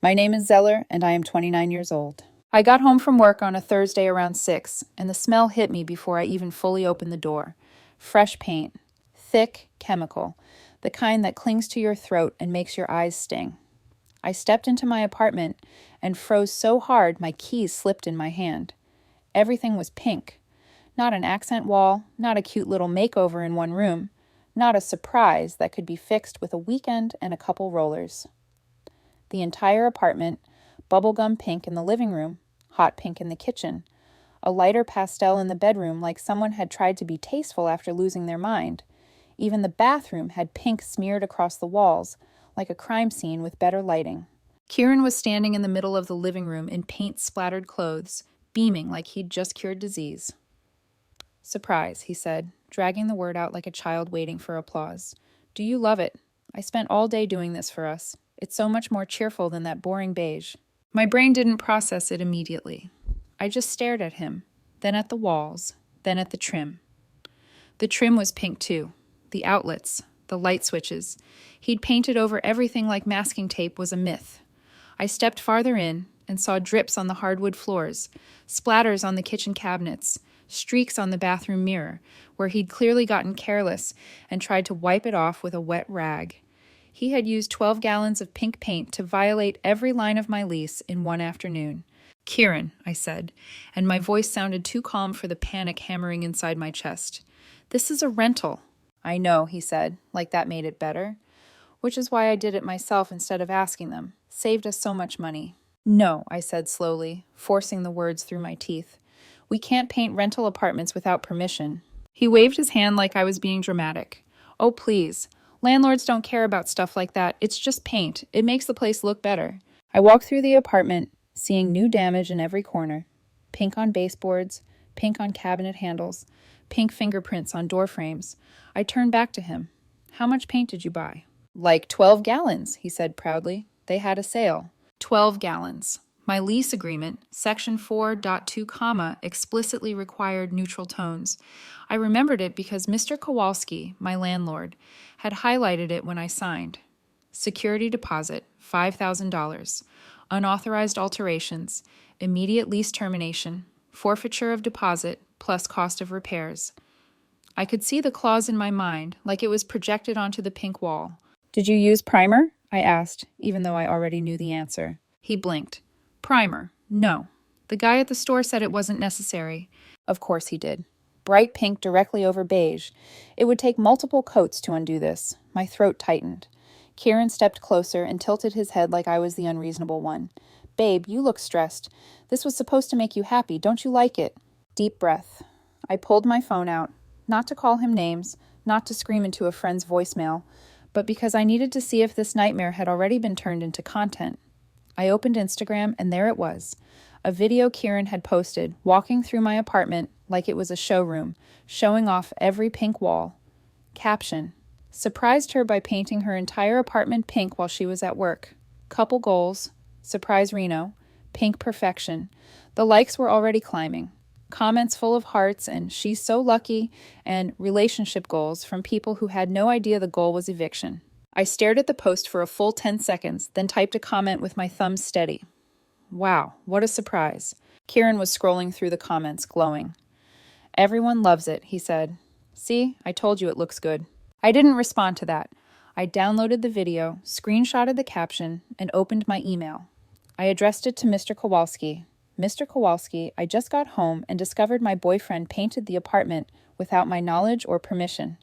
My name is Zeller, and I am 29 years old. I got home from work on a Thursday around 6, and the smell hit me before I even fully opened the door. Fresh paint. Thick, chemical. The kind that clings to your throat and makes your eyes sting. I stepped into my apartment and froze so hard my keys slipped in my hand. Everything was pink. Not an accent wall, not a cute little makeover in one room, not a surprise that could be fixed with a weekend and a couple rollers. The entire apartment, bubblegum pink in the living room, hot pink in the kitchen, a lighter pastel in the bedroom like someone had tried to be tasteful after losing their mind. Even the bathroom had pink smeared across the walls, like a crime scene with better lighting. Kieran was standing in the middle of the living room in paint-splattered clothes, beaming like he'd just cured disease. "Surprise," he said, dragging the word out like a child waiting for applause. "Do you love it? I spent all day doing this for us. It's so much more cheerful than that boring beige." My brain didn't process it immediately. I just stared at him, then at the walls, then at the trim. The trim was pink too. The outlets, the light switches. He'd painted over everything like masking tape was a myth. I stepped farther in and saw drips on the hardwood floors, splatters on the kitchen cabinets, streaks on the bathroom mirror, where he'd clearly gotten careless and tried to wipe it off with a wet rag. He had used 12 gallons of pink paint to violate every line of my lease in one afternoon. "Kieran," I said, and my voice sounded too calm for the panic hammering inside my chest. "This is a rental." "I know," he said, like that made it better. "Which is why I did it myself instead of asking them. Saved us so much money." "No," I said slowly, forcing the words through my teeth. "We can't paint rental apartments without permission." He waved his hand like I was being dramatic. "Oh, please. Landlords don't care about stuff like that. It's just paint. It makes the place look better." I walked through the apartment, seeing new damage in every corner. Pink on baseboards, pink on cabinet handles, pink fingerprints on door frames. I turned back to him. "How much paint did you buy?" "Like 12 gallons, he said proudly. "They had a sale." 12 gallons. My lease agreement, section 4.2, explicitly required neutral tones. I remembered it because Mr. Kowalski, my landlord, had highlighted it when I signed. Security deposit, $5,000. Unauthorized alterations, immediate lease termination, forfeiture of deposit, plus cost of repairs. I could see the clause in my mind, like it was projected onto the pink wall. "Did you use primer?" I asked, even though I already knew the answer. He blinked. "Primer? No. The guy at the store said it wasn't necessary." Of course he did. Bright pink directly over beige. It would take multiple coats to undo this. My throat tightened. Kieran stepped closer and tilted his head like I was the unreasonable one. "Babe, you look stressed. This was supposed to make you happy. Don't you like it?" Deep breath. I pulled my phone out, not to call him names, not to scream into a friend's voicemail, but because I needed to see if this nightmare had already been turned into content. I opened Instagram, and there it was. A video Kieran had posted, walking through my apartment like it was a showroom, showing off every pink wall. Caption: "Surprised her by painting her entire apartment pink while she was at work. Couple goals. Surprise Reno. Pink perfection." The likes were already climbing. Comments full of hearts and "she's so lucky" and relationship goals from people who had no idea the goal was eviction. I stared at the post for a full 10 seconds, then typed a comment with my thumbs steady. "Wow, what a surprise." Kieran was scrolling through the comments, glowing. "Everyone loves it," he said. "See, I told you it looks good." I didn't respond to that. I downloaded the video, screenshotted the caption, and opened my email. I addressed it to Mr. Kowalski. "Mr. Kowalski, I just got home and discovered my boyfriend painted the apartment without my knowledge or permission.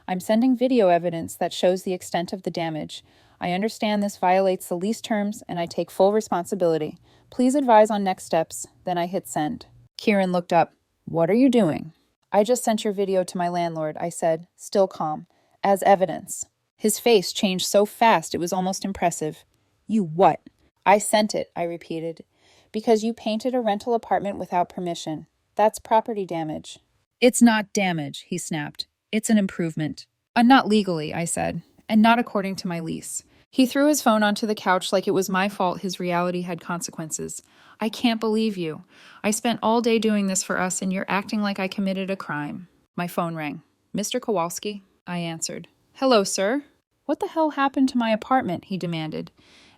I'm sending video evidence that shows the extent of the damage. I understand this violates the lease terms, and I take full responsibility. Please advise on next steps." Then I hit send. Kieran looked up. "What are you doing?" "I just sent your video to my landlord," I said, still calm, "as evidence." His face changed so fast it was almost impressive. "You what?" "I sent it," I repeated, "because you painted a rental apartment without permission. That's property damage." "It's not damage," he snapped. "It's an improvement." "Not legally," I said, "and not according to my lease." He threw his phone onto the couch like it was my fault his reality had consequences. "I can't believe you. I spent all day doing this for us and you're acting like I committed a crime." My phone rang. "Mr. Kowalski?" I answered. "Hello, sir." "What the hell happened to my apartment?" he demanded.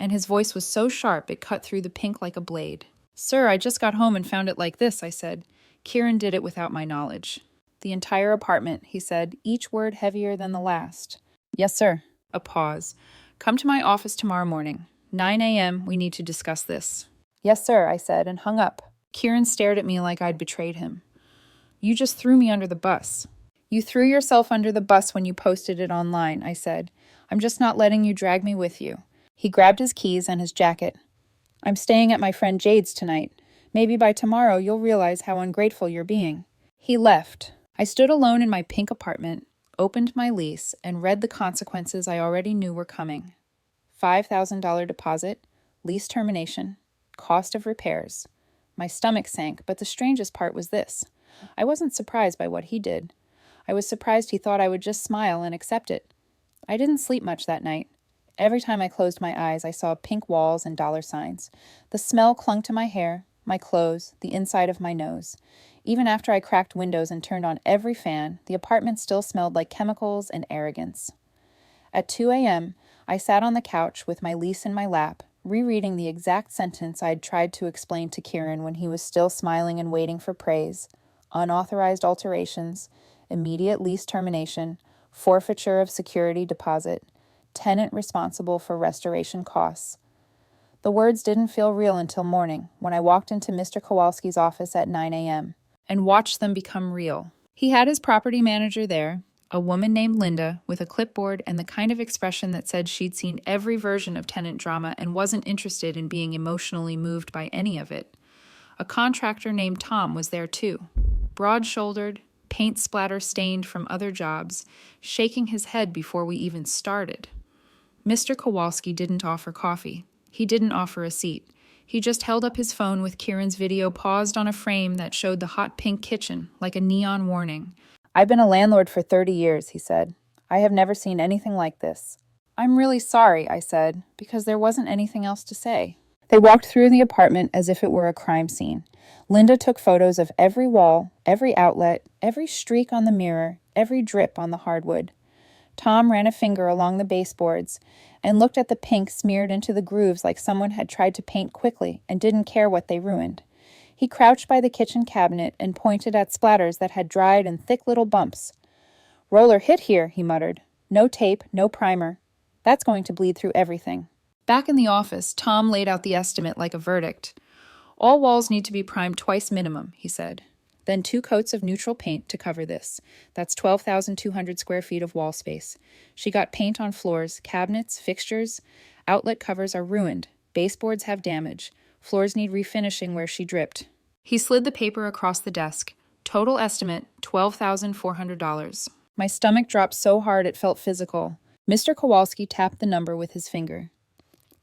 and his voice was so sharp it cut through the pink like a blade. "Sir, I just got home and found it like this," I said. "Kieran did it without my knowledge." "The entire apartment," he said, each word heavier than the last. "Yes, sir." A pause. "Come to my office tomorrow morning. 9 a.m., we need to discuss this." "Yes, sir," I said, and hung up. Kieran stared at me like I'd betrayed him. "You just threw me under the bus." "You threw yourself under the bus when you posted it online," I said. "I'm just not letting you drag me with you." He grabbed his keys and his jacket. "I'm staying at my friend Jade's tonight. Maybe by tomorrow you'll realize how ungrateful you're being." He left. I stood alone in my pink apartment, opened my lease, and read the consequences I already knew were coming. $5,000 deposit, lease termination, cost of repairs. My stomach sank, but the strangest part was this. I wasn't surprised by what he did. I was surprised he thought I would just smile and accept it. I didn't sleep much that night. Every time I closed my eyes, I saw pink walls and dollar signs. The smell clung to my hair, my clothes, the inside of my nose. Even after I cracked windows and turned on every fan, the apartment still smelled like chemicals and arrogance. At 2 a.m., I sat on the couch with my lease in my lap, rereading the exact sentence I'd tried to explain to Kieran when he was still smiling and waiting for praise. Unauthorized alterations, immediate lease termination, forfeiture of security deposit, tenant responsible for restoration costs. The words didn't feel real until morning, when I walked into Mr. Kowalski's office at 9 a.m. and watched them become real. He had his property manager there, a woman named Linda, with a clipboard and the kind of expression that said she'd seen every version of tenant drama and wasn't interested in being emotionally moved by any of it. A contractor named Tom was there too, broad-shouldered, paint splatter stained from other jobs, shaking his head before we even started. Mr. Kowalski didn't offer coffee. He didn't offer a seat. He just held up his phone with Kieran's video paused on a frame that showed the hot pink kitchen, like a neon warning. "I've been a landlord for 30 years, he said. "I have never seen anything like this." "I'm really sorry," I said, because there wasn't anything else to say. They walked through the apartment as if it were a crime scene. Linda took photos of every wall, every outlet, every streak on the mirror, every drip on the hardwood. Tom ran a finger along the baseboards and looked at the pink smeared into the grooves like someone had tried to paint quickly and didn't care what they ruined. He crouched by the kitchen cabinet and pointed at splatters that had dried in thick little bumps. "Roller hit here," he muttered. "No tape, no primer. That's going to bleed through everything." Back in the office, Tom laid out the estimate like a verdict. "All walls need to be primed twice minimum," he said. "Then 2 coats of neutral paint to cover this. That's 12,200 square feet of wall space. She got paint on floors, cabinets, fixtures. Outlet covers are ruined. Baseboards have damage. Floors need refinishing where she dripped." He slid the paper across the desk. Total estimate, $12,400. My stomach dropped so hard it felt physical. Mr. Kowalski tapped the number with his finger.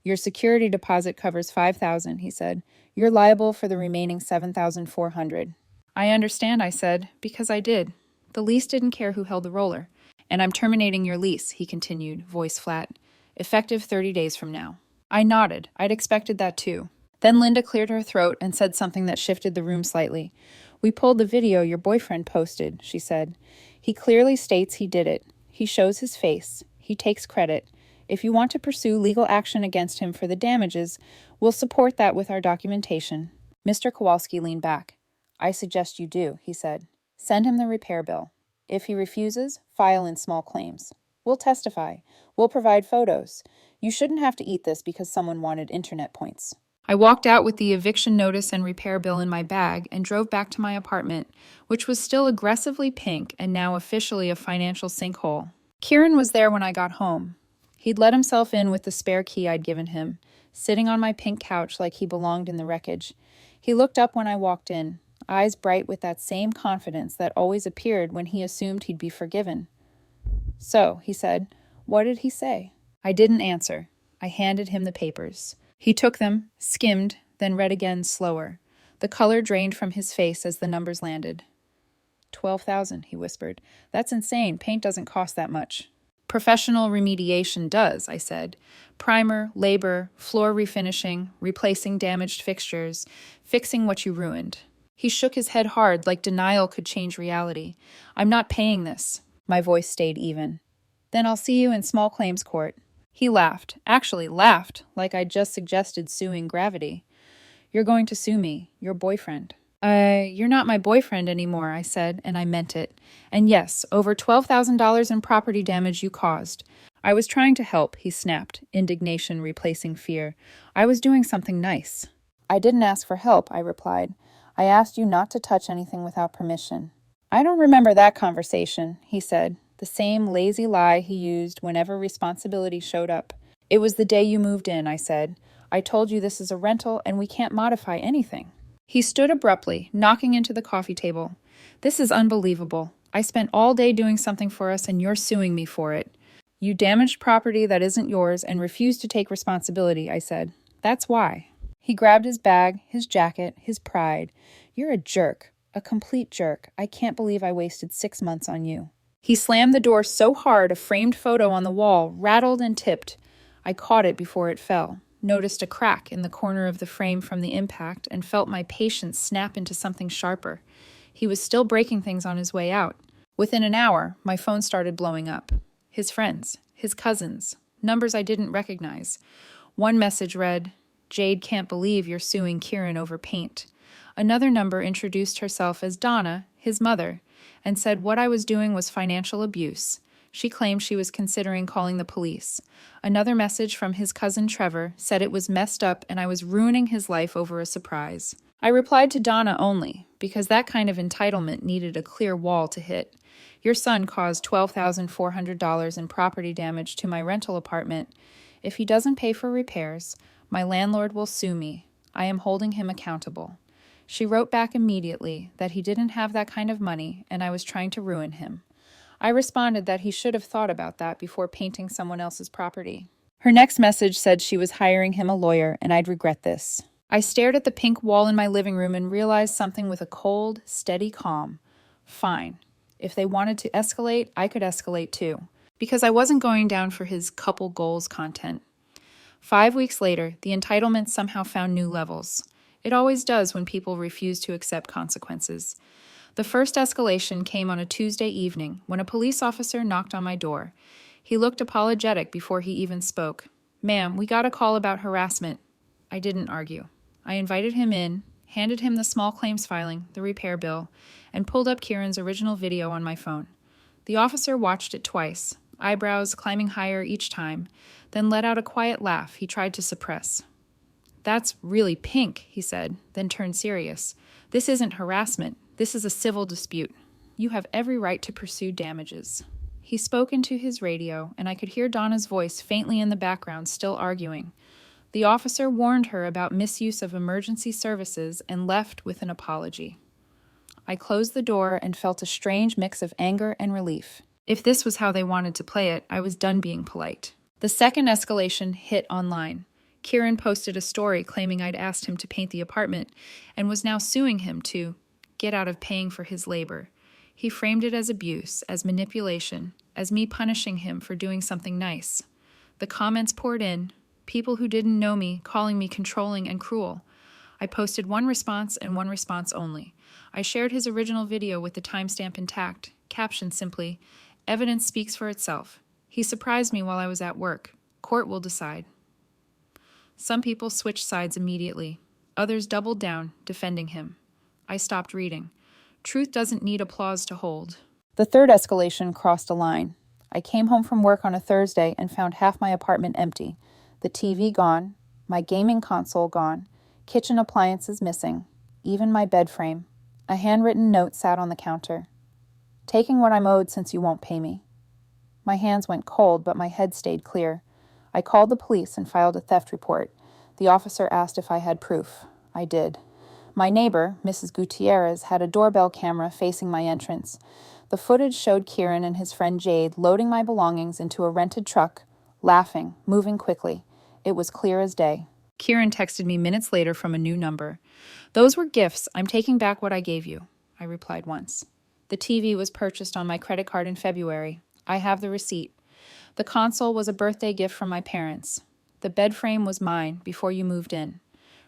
"Your security deposit covers $5,000, he said. "You're liable for the remaining $7,400. "I understand," I said, because I did. The lease didn't care who held the roller. "And I'm terminating your lease," he continued, voice flat. "Effective 30 days from now." I nodded. I'd expected that too. Then Linda cleared her throat and said something that shifted the room slightly. "We pulled the video your boyfriend posted," she said. "He clearly states he did it. He shows his face. He takes credit. If you want to pursue legal action against him for the damages, we'll support that with our documentation." Mr. Kowalski leaned back. "I suggest you do," he said. "Send him the repair bill. If he refuses, file in small claims. We'll testify. We'll provide photos. You shouldn't have to eat this because someone wanted internet points." I walked out with the eviction notice and repair bill in my bag and drove back to my apartment, which was still aggressively pink and now officially a financial sinkhole. Kieran was there when I got home. He'd let himself in with the spare key I'd given him, sitting on my pink couch like he belonged in the wreckage. He looked up when I walked in, eyes bright with that same confidence that always appeared when he assumed he'd be forgiven. "So," he said, "what did he say?" I didn't answer. I handed him the papers. He took them, skimmed, then read again slower. The color drained from his face as the numbers landed. 12,000, he whispered. "That's insane. Paint doesn't cost that much." "Professional remediation does," I said. "Primer, labor, floor refinishing, replacing damaged fixtures, fixing what you ruined." He shook his head hard, like denial could change reality. "I'm not paying this." My voice stayed even. "Then I'll see you in small claims court." He laughed, actually laughed, like I'd just suggested suing gravity. You're going to sue me, your boyfriend. You're not my boyfriend anymore, I said, and I meant it. And yes, over $12,000 in property damage you caused. I was trying to help, he snapped, indignation replacing fear. I was doing something nice. I didn't ask for help, I replied. I asked you not to touch anything without permission. I don't remember that conversation, he said, the same lazy lie he used whenever responsibility showed up. It was the day you moved in, I said. I told you this is a rental and we can't modify anything. He stood abruptly, knocking into the coffee table. This is unbelievable. I spent all day doing something for us and you're suing me for it. You damaged property that isn't yours and refused to take responsibility, I said. That's why. He grabbed his bag, his jacket, his pride. You're a jerk. A complete jerk. I can't believe I wasted 6 months on you. He slammed the door so hard a framed photo on the wall rattled and tipped. I caught it before it fell, noticed a crack in the corner of the frame from the impact, and felt my patience snap into something sharper. He was still breaking things on his way out. Within an hour, my phone started blowing up. His friends, his cousins, numbers I didn't recognize. One message read, Jade can't believe you're suing Kieran over paint. Another number introduced herself as Donna, his mother, and said what I was doing was financial abuse. She claimed she was considering calling the police. Another message from his cousin Trevor said it was messed up and I was ruining his life over a surprise. I replied to Donna only, because that kind of entitlement needed a clear wall to hit. Your son caused $12,400 in property damage to my rental apartment. If he doesn't pay for repairs, my landlord will sue me. I am holding him accountable. She wrote back immediately that he didn't have that kind of money and I was trying to ruin him. I responded that he should have thought about that before painting someone else's property. Her next message said she was hiring him a lawyer and I'd regret this. I stared at the pink wall in my living room and realized something with a cold, steady calm. Fine. If they wanted to escalate, I could escalate too, because I wasn't going down for his couple goals content. 5 weeks later, the entitlement somehow found new levels. It always does when people refuse to accept consequences. The first escalation came on a Tuesday evening when a police officer knocked on my door. He looked apologetic before he even spoke. Ma'am, we got a call about harassment. I didn't argue. I invited him in, handed him the small claims filing, the repair bill, and pulled up Kieran's original video on my phone. The officer watched it twice, eyebrows climbing higher each time, then let out a quiet laugh he tried to suppress. That's really pink, he said, then turned serious. This isn't harassment. This is a civil dispute. You have every right to pursue damages. He spoke into his radio, and I could hear Donna's voice faintly in the background, still arguing. The officer warned her about misuse of emergency services and left with an apology. I closed the door and felt a strange mix of anger and relief. If this was how they wanted to play it, I was done being polite. The second escalation hit online. Kieran posted a story claiming I'd asked him to paint the apartment and was now suing him to get out of paying for his labor. He framed it as abuse, as manipulation, as me punishing him for doing something nice. The comments poured in, people who didn't know me calling me controlling and cruel. I posted one response and one response only. I shared his original video with the timestamp intact, captioned simply, "Evidence speaks for itself. He surprised me while I was at work. Court will decide." Some people switched sides immediately. Others doubled down, defending him. I stopped reading. Truth doesn't need applause to hold. The third escalation crossed a line. I came home from work on a Thursday and found half my apartment empty. The TV gone, my gaming console gone, kitchen appliances missing, even my bed frame. A handwritten note sat on the counter. Taking what I'm owed since you won't pay me. My hands went cold, but my head stayed clear. I called the police and filed a theft report. The officer asked if I had proof. I did. My neighbor, Mrs. Gutierrez, had a doorbell camera facing my entrance. The footage showed Kieran and his friend Jade loading my belongings into a rented truck, laughing, moving quickly. It was clear as day. Kieran texted me minutes later from a new number. "Those were gifts. I'm taking back what I gave you," I replied once. The TV was purchased on my credit card in February. I have the receipt. The console was a birthday gift from my parents. The bed frame was mine before you moved in.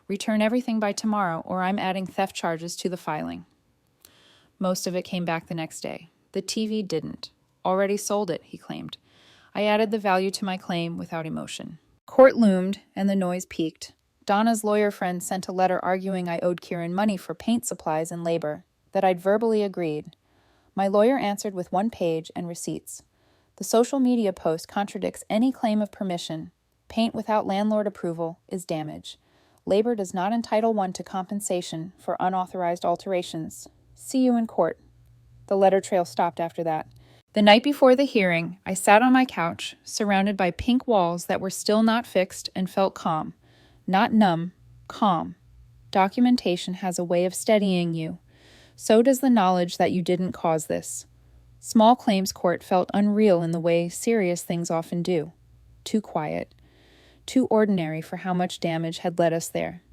Return everything by tomorrow or I'm adding theft charges to the filing. Most of it came back the next day. The TV didn't. Already sold it, he claimed. I added the value to my claim without emotion. Court loomed, and the noise peaked. Donna's lawyer friend sent a letter arguing I owed Kieran money for paint supplies and labor, that I'd verbally agreed. My lawyer answered with 1 page and receipts. The social media post contradicts any claim of permission. Paint without landlord approval is damage. Labor does not entitle one to compensation for unauthorized alterations. See you in court. The letter trail stopped after that. The night before the hearing, I sat on my couch, surrounded by pink walls that were still not fixed, and felt calm. Not numb, calm. Documentation has a way of steadying you. So does the knowledge that you didn't cause this. Small claims court felt unreal in the way serious things often do. Too quiet. Too ordinary for how much damage had led us there.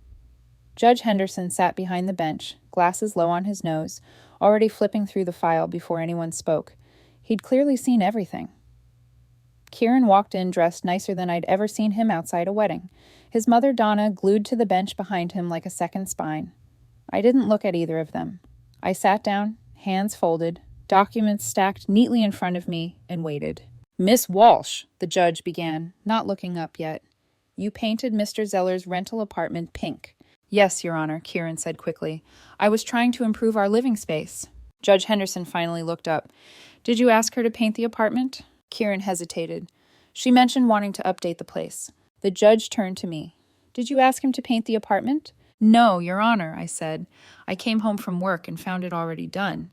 Judge Henderson sat behind the bench, glasses low on his nose, already flipping through the file before anyone spoke. He'd clearly seen everything. Kieran walked in dressed nicer than I'd ever seen him outside a wedding, his mother Donna glued to the bench behind him like a second spine. I didn't look at either of them. I sat down, hands folded, documents stacked neatly in front of me, and waited. "Miss Walsh," the judge began, not looking up yet. "You painted Mr. Zeller's rental apartment pink." "Yes, Your Honor," Kieran said quickly. "I was trying to improve our living space." Judge Henderson finally looked up. "Did you ask her to paint the apartment?" Kieran hesitated. "She mentioned wanting to update the place." The judge turned to me. "Did you ask him to paint the apartment?" "No, Your Honor," I said. "I came home from work and found it already done."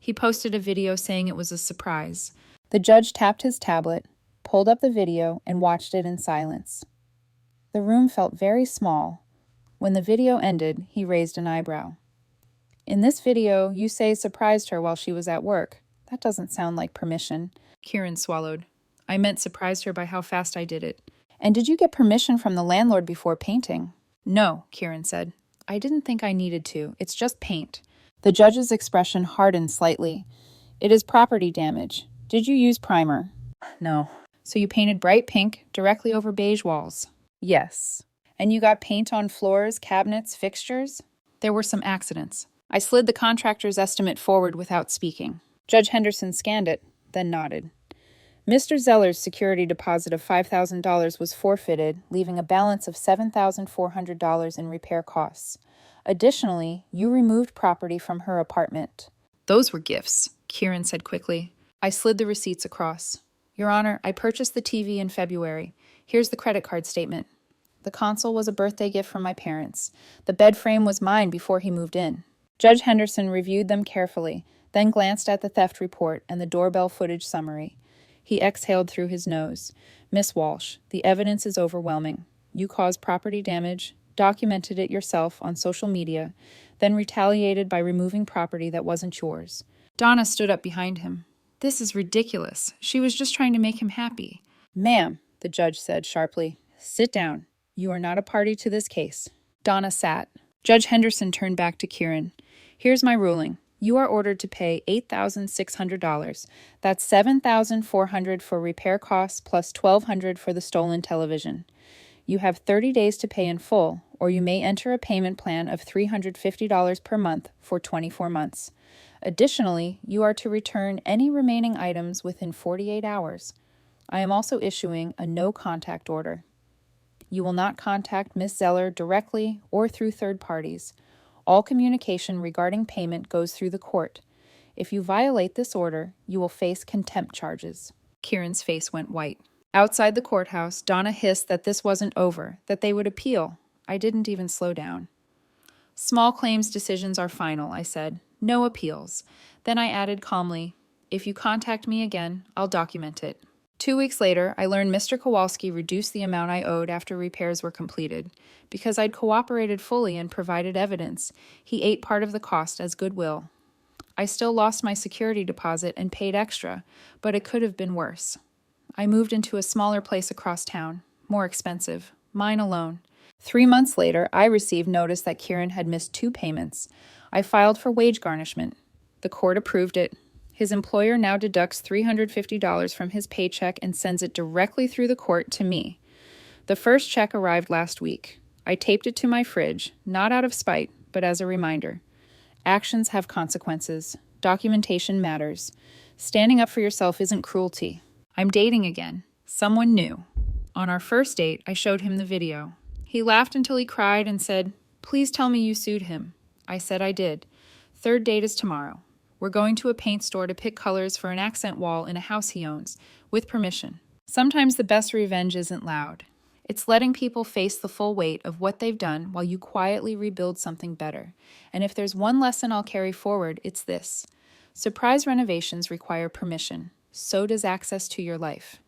He posted a video saying it was a surprise. The judge tapped his tablet, pulled up the video, and watched it in silence. The room felt very small. When the video ended, he raised an eyebrow. "In this video, you say surprised her while she was at work. That doesn't sound like permission." Kieran swallowed. "I meant surprised her by how fast I did it." "And did you get permission from the landlord before painting?" "No," Kieran said. "I didn't think I needed to. It's just paint." The judge's expression hardened slightly. "It is property damage. Did you use primer?" "No." "So you painted bright pink directly over beige walls?" "Yes." "And you got paint on floors, cabinets, fixtures?" "There were some accidents." I slid the contractor's estimate forward without speaking. Judge Henderson scanned it, then nodded. "Mr. Zeller's security deposit of $5,000 was forfeited, leaving a balance of $7,400 in repair costs. Additionally, you removed property from her apartment." "Those were gifts," Kieran said quickly. I slid the receipts across. "Your Honor, I purchased the TV in February. Here's the credit card statement. The console was a birthday gift from my parents. The bed frame was mine before he moved in." Judge Henderson reviewed them carefully, then glanced at the theft report and the doorbell footage summary. He exhaled through his nose. "Miss Walsh, the evidence is overwhelming. You caused property damage, documented it yourself on social media, then retaliated by removing property that wasn't yours." Donna stood up behind him. "This is ridiculous. She was just trying to make him happy." "Ma'am," the judge said sharply, "sit down. You are not a party to this case." Donna sat. Judge Henderson turned back to Kieran. "Here's my ruling. You are ordered to pay $8,600. That's $7,400 for repair costs plus $1,200 for the stolen television. You have 30 days to pay in full, or you may enter a payment plan of $350 per month for 24 months. Additionally, you are to return any remaining items within 48 hours. I am also issuing a no-contact order. You will not contact Ms. Zeller directly or through third parties. All communication regarding payment goes through the court. If you violate this order, you will face contempt charges." Kieran's face went white. Outside the courthouse, Donna hissed that this wasn't over, that they would appeal. I didn't even slow down. "Small claims decisions are final," I said. "No appeals." Then I added calmly, "If you contact me again, I'll document it." 2 weeks later, I learned Mr. Kowalski reduced the amount I owed after repairs were completed. Because I'd cooperated fully and provided evidence, he ate part of the cost as goodwill. I still lost my security deposit and paid extra, but it could have been worse. I moved into a smaller place across town, more expensive, mine alone. 3 months later, I received notice that Kieran had missed 2 payments. I filed for wage garnishment. The court approved it. His employer now deducts $350 from his paycheck and sends it directly through the court to me. The first check arrived last week. I taped it to my fridge, not out of spite, but as a reminder. Actions have consequences. Documentation matters. Standing up for yourself isn't cruelty. I'm dating again. Someone new. On our first date, I showed him the video. He laughed until he cried and said, "Please tell me you sued him." I said I did. Third date is tomorrow. We're going to a paint store to pick colors for an accent wall in a house he owns, with permission. Sometimes the best revenge isn't loud. It's letting people face the full weight of what they've done while you quietly rebuild something better. And if there's one lesson I'll carry forward, it's this. Surprise renovations require permission. So does access to your life.